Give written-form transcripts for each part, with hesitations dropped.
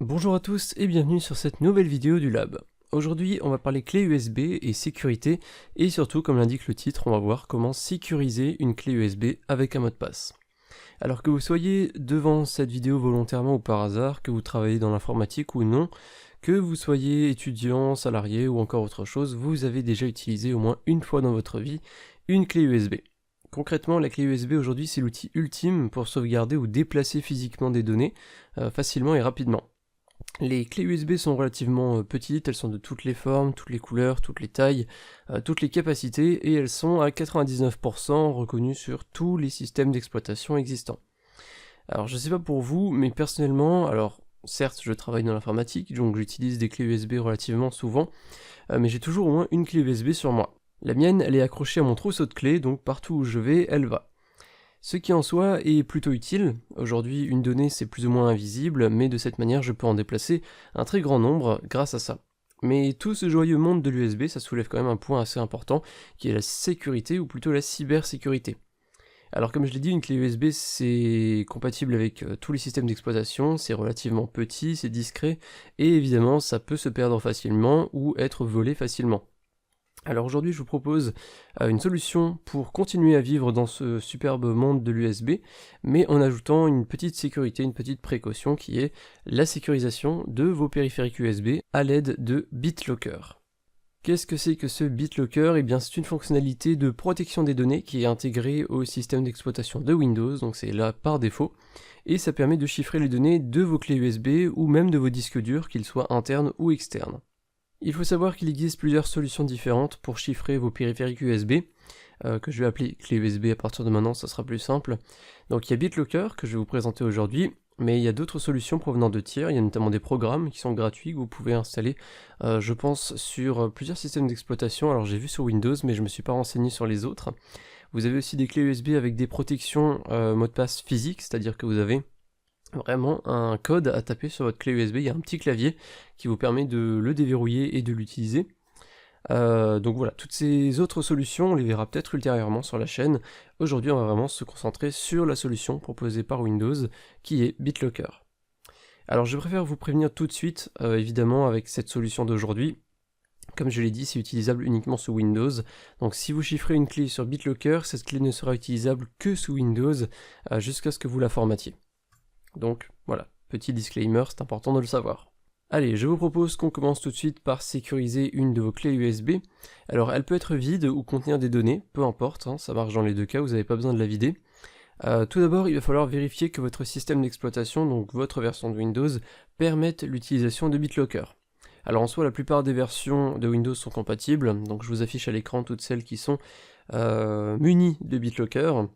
Bonjour à tous et bienvenue sur cette nouvelle vidéo du lab. Aujourd'hui on va parler clé USB et sécurité et surtout comme l'indique le titre on va voir comment sécuriser une clé USB avec un mot de passe. Alors que vous soyez devant cette vidéo volontairement ou par hasard, que vous travaillez dans l'informatique ou non, que vous soyez étudiant, salarié ou encore autre chose, vous avez déjà utilisé au moins une fois dans votre vie une clé USB. Concrètement, la clé USB aujourd'hui c'est l'outil ultime pour sauvegarder ou déplacer physiquement des données facilement et rapidement. Les clés USB sont relativement petites, elles sont de toutes les formes, toutes les couleurs, toutes les tailles, toutes les capacités, et elles sont à 99% reconnues sur tous les systèmes d'exploitation existants. Alors je sais pas pour vous, mais personnellement, alors certes je travaille dans l'informatique, donc j'utilise des clés USB relativement souvent, mais j'ai toujours au moins une clé USB sur moi. La mienne, elle est accrochée à mon trousseau de clés, donc partout où je vais, elle va. Ce qui en soi est plutôt utile. Aujourd'hui, une donnée c'est plus ou moins invisible, mais de cette manière je peux en déplacer un très grand nombre grâce à ça. Mais tout ce joyeux monde de l'USB, ça soulève quand même un point assez important, qui est la sécurité, ou plutôt la cybersécurité. Alors comme je l'ai dit, une clé USB c'est compatible avec tous les systèmes d'exploitation, c'est relativement petit, c'est discret, et évidemment ça peut se perdre facilement ou être volé facilement. Alors aujourd'hui je vous propose une solution pour continuer à vivre dans ce superbe monde de l'USB, mais en ajoutant une petite sécurité, une petite précaution qui est la sécurisation de vos périphériques USB à l'aide de BitLocker. Qu'est-ce que c'est que ce BitLocker? Eh bien c'est une fonctionnalité de protection des données qui est intégrée au système d'exploitation de Windows, donc c'est là par défaut, et ça permet de chiffrer les données de vos clés USB ou même de vos disques durs, qu'ils soient internes ou externes. Il faut savoir qu'il existe plusieurs solutions différentes pour chiffrer vos périphériques USB, que je vais appeler clé USB à partir de maintenant, ça sera plus simple. Donc il y a BitLocker que je vais vous présenter aujourd'hui, mais il y a d'autres solutions provenant de tiers, il y a notamment des programmes qui sont gratuits que vous pouvez installer, je pense, sur plusieurs systèmes d'exploitation. Alors j'ai vu sur Windows, mais je ne me suis pas renseigné sur les autres. Vous avez aussi des clés USB avec des protections mot de passe physiques, c'est-à-dire que vous avez vraiment un code à taper sur votre clé USB, il y a un petit clavier qui vous permet de le déverrouiller et de l'utiliser. Donc voilà, toutes ces autres solutions, on les verra peut-être ultérieurement sur la chaîne. Aujourd'hui, on va vraiment se concentrer sur la solution proposée par Windows, qui est BitLocker. Alors je préfère vous prévenir tout de suite, évidemment, avec cette solution d'aujourd'hui. Comme je l'ai dit, c'est utilisable uniquement sous Windows. Donc si vous chiffrez une clé sur BitLocker, cette clé ne sera utilisable que sous Windows, jusqu'à ce que vous la formatiez. Donc voilà, petit disclaimer, c'est important de le savoir. Allez, je vous propose qu'on commence tout de suite par sécuriser une de vos clés USB. Alors elle peut être vide ou contenir des données, peu importe, hein, ça marche dans les deux cas, vous n'avez pas besoin de la vider. Tout d'abord, il va falloir vérifier que votre système d'exploitation, donc votre version de Windows, permette l'utilisation de BitLocker. Alors en soi, la plupart des versions de Windows sont compatibles, donc je vous affiche à l'écran toutes celles qui sont munies de BitLocker.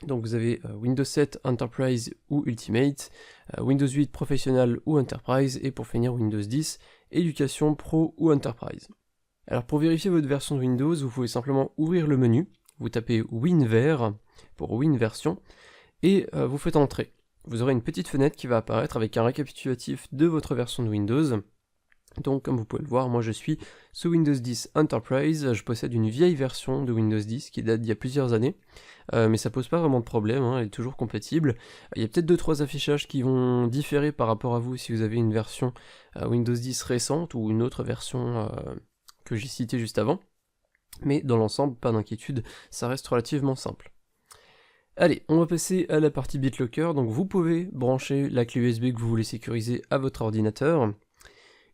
Donc vous avez Windows 7 Enterprise ou Ultimate, Windows 8 Professional ou Enterprise, et pour finir Windows 10 Éducation Pro ou Enterprise. Alors pour vérifier votre version de Windows, vous pouvez simplement ouvrir le menu, vous tapez WinVer pour Win version, et vous faites entrer. Vous aurez une petite fenêtre qui va apparaître avec un récapitulatif de votre version de Windows. Donc comme vous pouvez le voir, moi je suis sous Windows 10 Enterprise, je possède une vieille version de Windows 10 qui date d'il y a plusieurs années, mais ça pose pas vraiment de problème, hein, elle est toujours compatible. Il y a peut-être 2-3 affichages qui vont différer par rapport à vous si vous avez une version Windows 10 récente ou une autre version que j'ai citée juste avant, mais dans l'ensemble, pas d'inquiétude, ça reste relativement simple. Allez, on va passer à la partie BitLocker, donc vous pouvez brancher la clé USB que vous voulez sécuriser à votre ordinateur.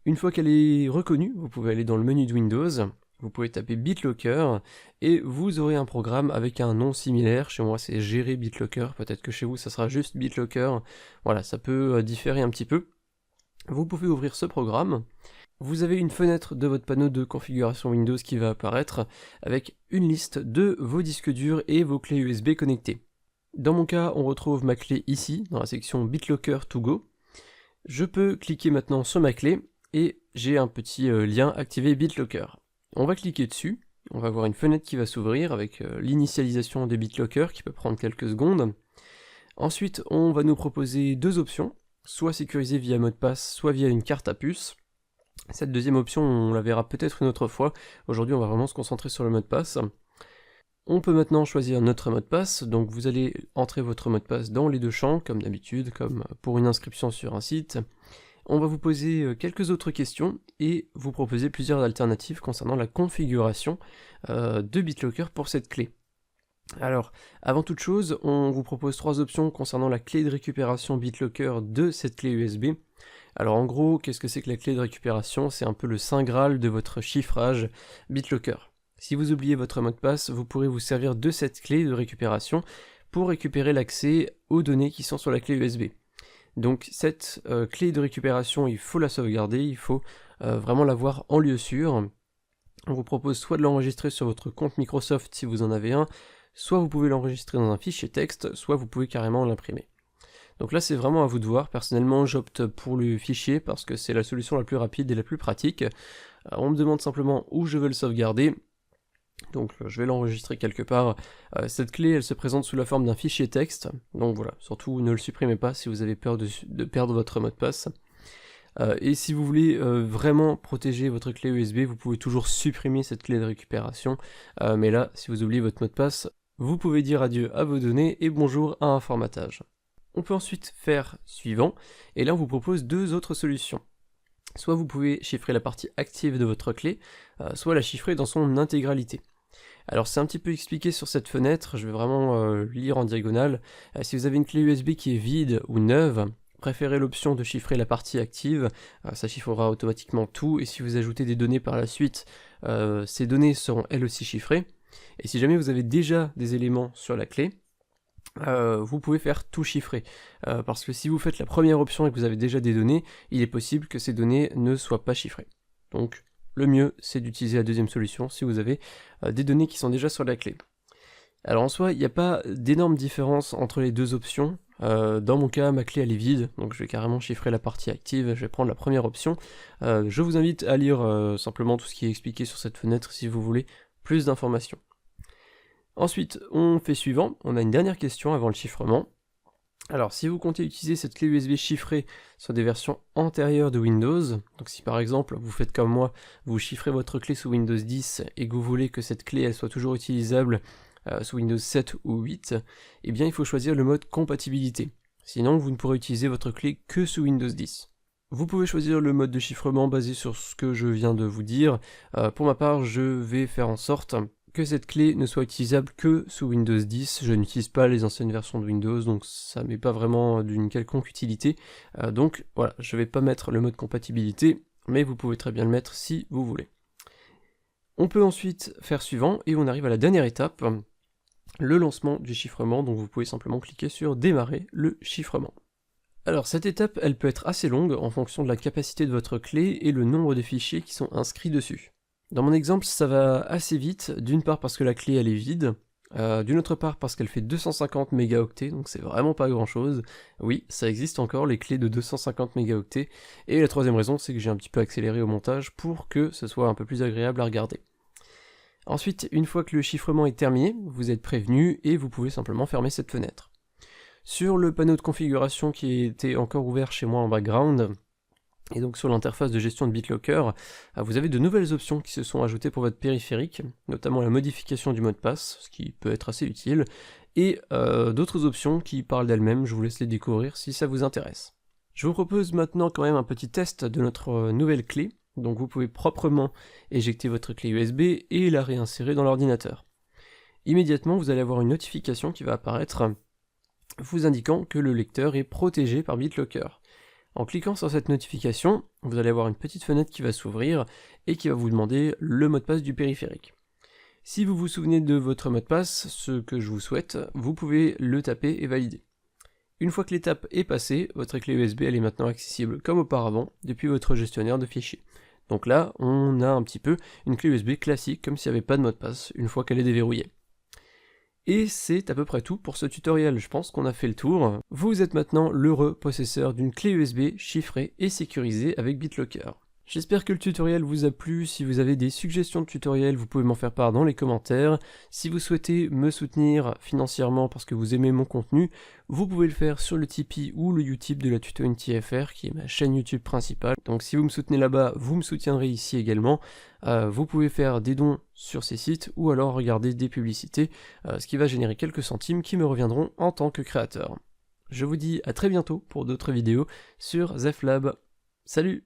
Une fois qu'elle est reconnue, vous pouvez aller dans le menu de Windows, vous pouvez taper BitLocker, et vous aurez un programme avec un nom similaire. Chez moi c'est Gérer BitLocker, peut-être que chez vous ça sera juste BitLocker, voilà, ça peut différer un petit peu. Vous pouvez ouvrir ce programme, vous avez une fenêtre de votre panneau de configuration Windows qui va apparaître, avec une liste de vos disques durs et vos clés USB connectées. Dans mon cas, on retrouve ma clé ici, dans la section BitLocker to go. Je peux cliquer maintenant sur ma clé, et j'ai un petit lien activé BitLocker. On va cliquer dessus, on va voir une fenêtre qui va s'ouvrir avec l'initialisation de BitLocker qui peut prendre quelques secondes. Ensuite, on va nous proposer deux options, soit sécurisé via mot de passe, soit via une carte à puce. Cette deuxième option, on la verra peut-être une autre fois. Aujourd'hui, on va vraiment se concentrer sur le mot de passe. On peut maintenant choisir notre mot de passe, donc vous allez entrer votre mot de passe dans les deux champs, comme d'habitude, comme pour une inscription sur un site. On va vous poser quelques autres questions et vous proposer plusieurs alternatives concernant la configuration de BitLocker pour cette clé. Alors, avant toute chose, on vous propose 3 options concernant la clé de récupération BitLocker de cette clé USB. Alors en gros, qu'est-ce que c'est que la clé de récupération? C'est un peu le saint graal de votre chiffrage BitLocker. Si vous oubliez votre mot de passe, vous pourrez vous servir de cette clé de récupération pour récupérer l'accès aux données qui sont sur la clé USB. Donc cette clé de récupération, il faut la sauvegarder, il faut vraiment l'avoir en lieu sûr. On vous propose soit de l'enregistrer sur votre compte Microsoft si vous en avez un, soit vous pouvez l'enregistrer dans un fichier texte, soit vous pouvez carrément l'imprimer. Donc là c'est vraiment à vous de voir. Personnellement j'opte pour le fichier parce que c'est la solution la plus rapide et la plus pratique. On me demande simplement où je veux le sauvegarder. Donc je vais l'enregistrer quelque part. Cette clé elle se présente sous la forme d'un fichier texte, donc voilà, surtout ne le supprimez pas si vous avez peur de perdre votre mot de passe. Et si vous voulez vraiment protéger votre clé USB, vous pouvez toujours supprimer cette clé de récupération, mais là si vous oubliez votre mot de passe, vous pouvez dire adieu à vos données et bonjour à un formatage. On peut ensuite faire suivant, et là on vous propose 2 autres solutions. Soit vous pouvez chiffrer la partie active de votre clé, soit la chiffrer dans son intégralité. Alors c'est un petit peu expliqué sur cette fenêtre, je vais vraiment lire en diagonale. Si vous avez une clé USB qui est vide ou neuve, préférez l'option de chiffrer la partie active, ça chiffrera automatiquement tout, et si vous ajoutez des données par la suite, ces données seront elles aussi chiffrées. Et si jamais vous avez déjà des éléments sur la clé, vous pouvez faire tout chiffrer, parce que si vous faites la première option et que vous avez déjà des données, il est possible que ces données ne soient pas chiffrées. Donc le mieux c'est d'utiliser la deuxième solution si vous avez des données qui sont déjà sur la clé. Alors en soi il n'y a pas d'énorme différence entre les 2 options. Dans mon cas ma clé elle est vide, donc je vais carrément chiffrer la partie active, je vais prendre la première option. Je vous invite à lire simplement tout ce qui est expliqué sur cette fenêtre si vous voulez plus d'informations. Ensuite, on fait suivant, on a une dernière question avant le chiffrement. Alors, si vous comptez utiliser cette clé USB chiffrée sur des versions antérieures de Windows, donc si par exemple vous faites comme moi, vous chiffrez votre clé sous Windows 10 et que vous voulez que cette clé elle soit toujours utilisable sous Windows 7 ou 8, eh bien il faut choisir le mode compatibilité. Sinon, vous ne pourrez utiliser votre clé que sous Windows 10. Vous pouvez choisir le mode de chiffrement basé sur ce que je viens de vous dire. Pour ma part, je vais faire en sorte que cette clé ne soit utilisable que sous Windows 10, je n'utilise pas les anciennes versions de Windows, donc ça m'est pas vraiment d'une quelconque utilité, donc voilà, je vais pas mettre le mode compatibilité, mais vous pouvez très bien le mettre si vous voulez. On peut ensuite faire suivant, et on arrive à la dernière étape, le lancement du chiffrement, donc vous pouvez simplement cliquer sur démarrer le chiffrement. Alors cette étape, elle peut être assez longue en fonction de la capacité de votre clé et le nombre de fichiers qui sont inscrits dessus. Dans mon exemple, ça va assez vite, d'une part parce que la clé elle est vide, d'une autre part parce qu'elle fait 250 mégaoctets, donc c'est vraiment pas grand chose. Oui, ça existe encore, les clés de 250 mégaoctets, et la troisième raison c'est que j'ai un petit peu accéléré au montage pour que ce soit un peu plus agréable à regarder. Ensuite, une fois que le chiffrement est terminé, vous êtes prévenu et vous pouvez simplement fermer cette fenêtre. Sur le panneau de configuration qui était encore ouvert chez moi en background, et donc sur l'interface de gestion de BitLocker, vous avez de nouvelles options qui se sont ajoutées pour votre périphérique, notamment la modification du mot de passe, ce qui peut être assez utile, et d'autres options qui parlent d'elles-mêmes, je vous laisse les découvrir si ça vous intéresse. Je vous propose maintenant quand même un petit test de notre nouvelle clé, donc vous pouvez proprement éjecter votre clé USB et la réinsérer dans l'ordinateur. Immédiatement vous allez avoir une notification qui va apparaître vous indiquant que le lecteur est protégé par BitLocker. En cliquant sur cette notification, vous allez avoir une petite fenêtre qui va s'ouvrir et qui va vous demander le mot de passe du périphérique. Si vous vous souvenez de votre mot de passe, ce que je vous souhaite, vous pouvez le taper et valider. Une fois que l'étape est passée, votre clé USB elle est maintenant accessible comme auparavant depuis votre gestionnaire de fichiers. Donc là, on a un petit peu une clé USB classique comme s'il n'y avait pas de mot de passe une fois qu'elle est déverrouillée. Et c'est à peu près tout pour ce tutoriel, je pense qu'on a fait le tour. Vous êtes maintenant l'heureux possesseur d'une clé USB chiffrée et sécurisée avec BitLocker. J'espère que le tutoriel vous a plu. Si vous avez des suggestions de tutoriels, vous pouvez m'en faire part dans les commentaires. Si vous souhaitez me soutenir financièrement parce que vous aimez mon contenu, vous pouvez le faire sur le Tipeee ou le Utip de la Tutoinity FR, qui est ma chaîne YouTube principale. Donc si vous me soutenez là-bas, vous me soutiendrez ici également. Vous pouvez faire des dons sur ces sites ou alors regarder des publicités, ce qui va générer quelques centimes qui me reviendront en tant que créateur. Je vous dis à très bientôt pour d'autres vidéos sur Zef Lab. Salut!